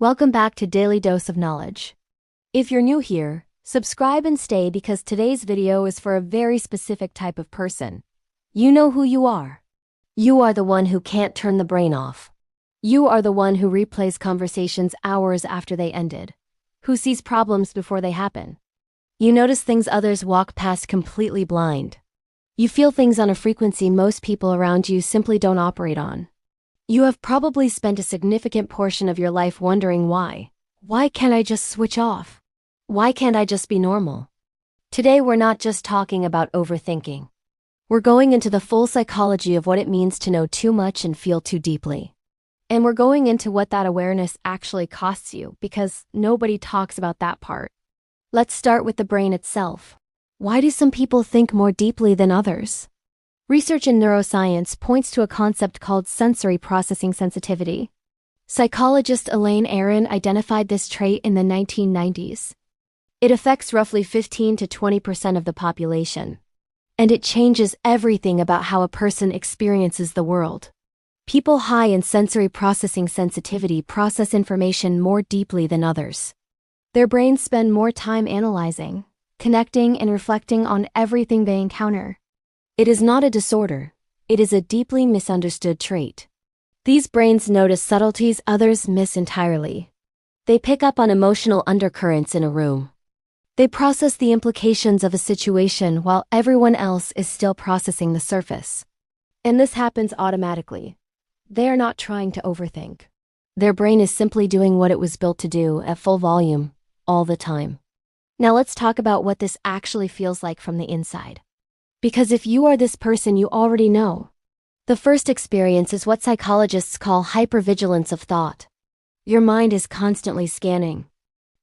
Welcome back to Daily Dose of Knowledge. If you're new here, subscribe and stay because today's video is for a very specific type of person. You know who you are. You are the one who can't turn the brain off. You are the one who replays conversations hours after they ended, who sees problems before they happen. You notice things others walk past completely blind. You feel things on a frequency most people around you simply don't operate on. You have probably spent a significant portion of your life wondering why. Why can't I just switch off? Why can't I just be normal? Today we're not just talking about overthinking. We're going into the full psychology of what it means to know too much and feel too deeply. And we're going into what that awareness actually costs you because nobody talks about that part. Let's start with the brain itself. Why do some people think more deeply than others? Research in neuroscience points to a concept called sensory processing sensitivity. Psychologist Elaine Aron identified this trait in the 1990s. It affects roughly 15 to 20% of the population. And it changes everything about how a person experiences the world. People high in sensory processing sensitivity process information more deeply than others. Their brains spend more time analyzing, connecting, and reflecting on everything they encounter. It is not a disorder, it is a deeply misunderstood trait. These brains notice subtleties others miss entirely. They pick up on emotional undercurrents in a room. They process the implications of a situation while everyone else is still processing the surface. And this happens automatically. They are not trying to overthink. Their brain is simply doing what it was built to do at full volume, all the time. Now let's talk about what this actually feels like from the inside. Because if you are this person, you already know. The first experience is what psychologists call hypervigilance of thought. Your mind is constantly scanning.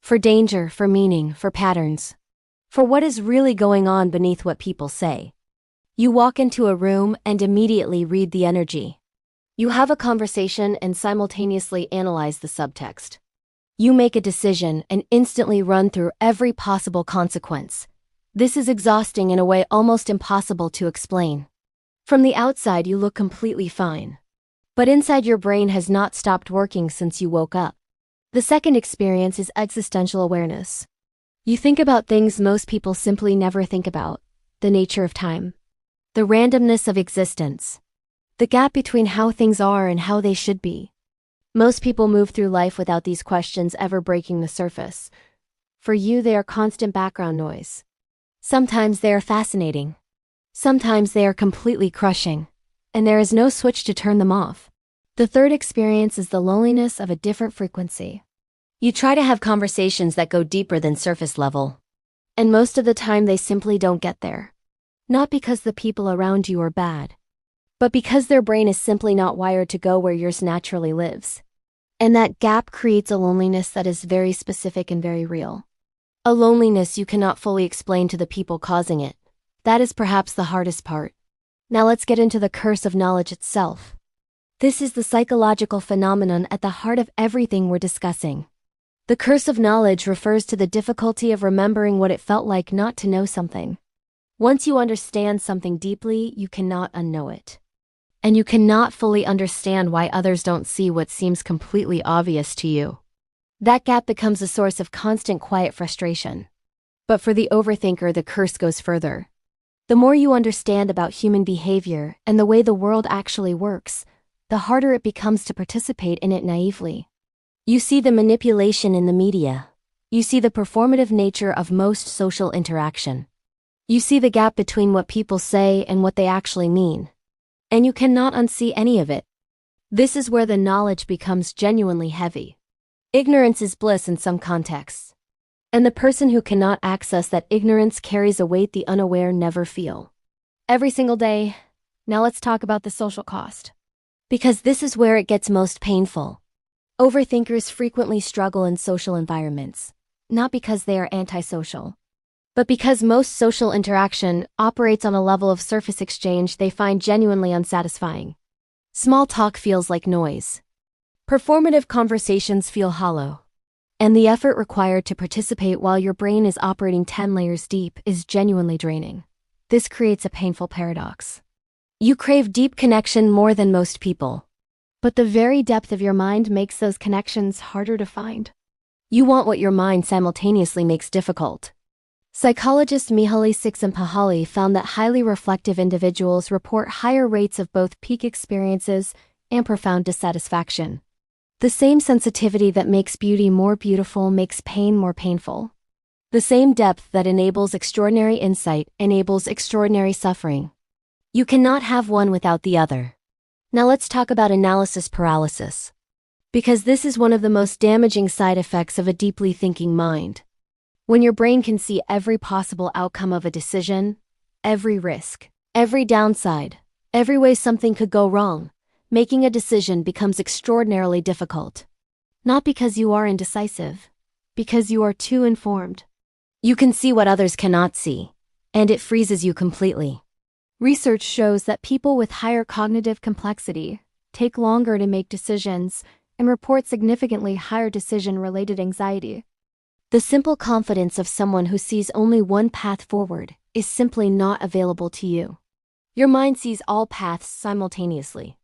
For danger, for meaning, for patterns. For what is really going on beneath what people say. You walk into a room and immediately read the energy. You have a conversation and simultaneously analyze the subtext. You make a decision and instantly run through every possible consequence. This is exhausting in a way almost impossible to explain. From the outside, you look completely fine. But inside, your brain has not stopped working since you woke up. The second experience is existential awareness. You think about things most people simply never think about: the nature of time, the randomness of existence, the gap between how things are and how they should be. Most people move through life without these questions ever breaking the surface. For you, they are constant background noise. Sometimes they are fascinating. Sometimes they are completely crushing. And there is no switch to turn them off. The third experience is the loneliness of a different frequency. You try to have conversations that go deeper than surface level. And most of the time they simply don't get there. Not because the people around you are bad, but because their brain is simply not wired to go where yours naturally lives. And that gap creates a loneliness that is very specific and very real. A loneliness you cannot fully explain to the people causing it. That is perhaps the hardest part. Now let's get into the curse of knowledge itself. This is the psychological phenomenon at the heart of everything we're discussing. The curse of knowledge refers to the difficulty of remembering what it felt like not to know something. Once you understand something deeply, you cannot unknow it. And you cannot fully understand why others don't see what seems completely obvious to you. That gap becomes a source of constant quiet frustration. But for the overthinker, the curse goes further. The more you understand about human behavior and the way the world actually works, the harder it becomes to participate in it naively. You see the manipulation in the media. You see the performative nature of most social interaction. You see the gap between what people say and what they actually mean. And you cannot unsee any of it. This is where the knowledge becomes genuinely heavy. Ignorance is bliss in some contexts. And the person who cannot access that ignorance carries a weight the unaware never feel. Every single day. Now let's talk about the social cost. Because this is where it gets most painful. Overthinkers frequently struggle in social environments, not because they are antisocial, but because most social interaction operates on a level of surface exchange they find genuinely unsatisfying. Small talk feels like noise. Performative conversations feel hollow. And the effort required to participate while your brain is operating 10 layers deep is genuinely draining. This creates a painful paradox. You crave deep connection more than most people. But the very depth of your mind makes those connections harder to find. You want what your mind simultaneously makes difficult. Psychologist Mihaly Csikszentmihalyi found that highly reflective individuals report higher rates of both peak experiences and profound dissatisfaction. The same sensitivity that makes beauty more beautiful makes pain more painful. The same depth that enables extraordinary insight enables extraordinary suffering. You cannot have one without the other. Now let's talk about analysis paralysis. Because this is one of the most damaging side effects of a deeply thinking mind. When your brain can see every possible outcome of a decision, every risk, every downside, every way something could go wrong, making a decision becomes extraordinarily difficult. Not because you are indecisive, because you are too informed. You can see what others cannot see, and it freezes you completely. Research shows that people with higher cognitive complexity take longer to make decisions and report significantly higher decision-related anxiety. The simple confidence of someone who sees only one path forward is simply not available to you. Your mind sees all paths simultaneously.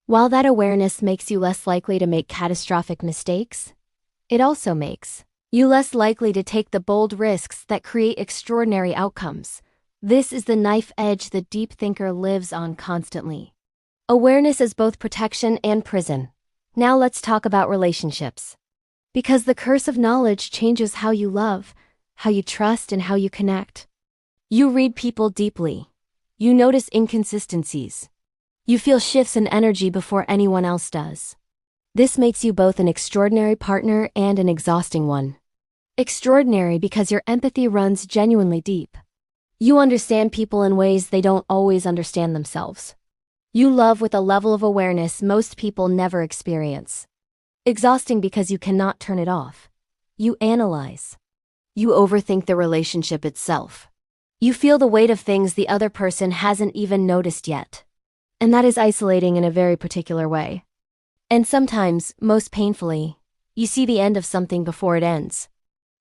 While that awareness makes you less likely to make catastrophic mistakes, it also makes you less likely to take the bold risks that create extraordinary outcomes. This is the knife edge the deep thinker lives on constantly. Awareness is both protection and prison. Now let's talk about relationships. Because the curse of knowledge changes how you love, how you trust, and how you connect. You read people deeply. You notice inconsistencies. You feel shifts in energy before anyone else does. This makes you both an extraordinary partner and an exhausting one. Extraordinary because your empathy runs genuinely deep. You understand people in ways they don't always understand themselves. You love with a level of awareness most people never experience. Exhausting because you cannot turn it off. You analyze. You overthink the relationship itself. You feel the weight of things the other person hasn't even noticed yet. And that is isolating in a very particular way. And sometimes, most painfully, you see the end of something before it ends.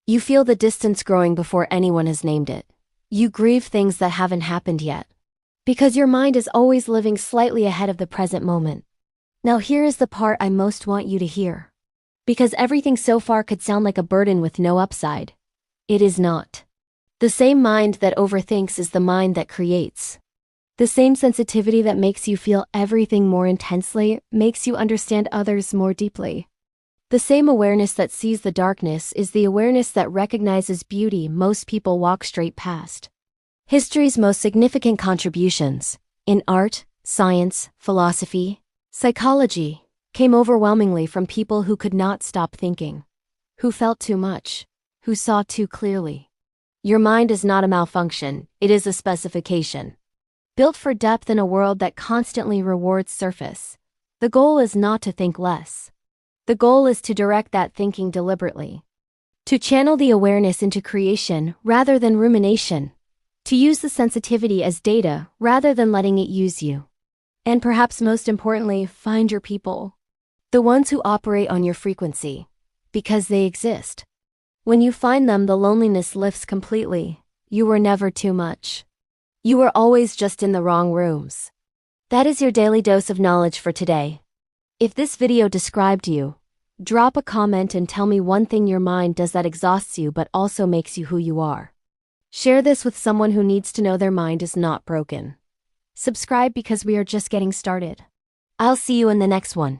You feel the distance growing before anyone has named it. You grieve things that haven't happened yet. Because your mind is always living slightly ahead of the present moment. Now here is the part I most want you to hear. Because everything so far could sound like a burden with no upside. It is not. The same mind that overthinks is the mind that creates. The same sensitivity that makes you feel everything more intensely makes you understand others more deeply. The same awareness that sees the darkness is the awareness that recognizes beauty most people walk straight past. History's most significant contributions, in art, science, philosophy, psychology, came overwhelmingly from people who could not stop thinking, who felt too much, who saw too clearly. Your mind is not a malfunction, it is a specification. Built for depth in a world that constantly rewards surface. The goal is not to think less. The goal is to direct that thinking deliberately. To channel the awareness into creation rather than rumination. To use the sensitivity as data rather than letting it use you. And perhaps most importantly, find your people. The ones who operate on your frequency. Because they exist. When you find them, the loneliness lifts completely. You were never too much. You were always just in the wrong rooms. That is your daily dose of knowledge for today. If this video described you, drop a comment and tell me one thing your mind does that exhausts you but also makes you who you are. Share this with someone who needs to know their mind is not broken. Subscribe because we are just getting started. I'll see you in the next one.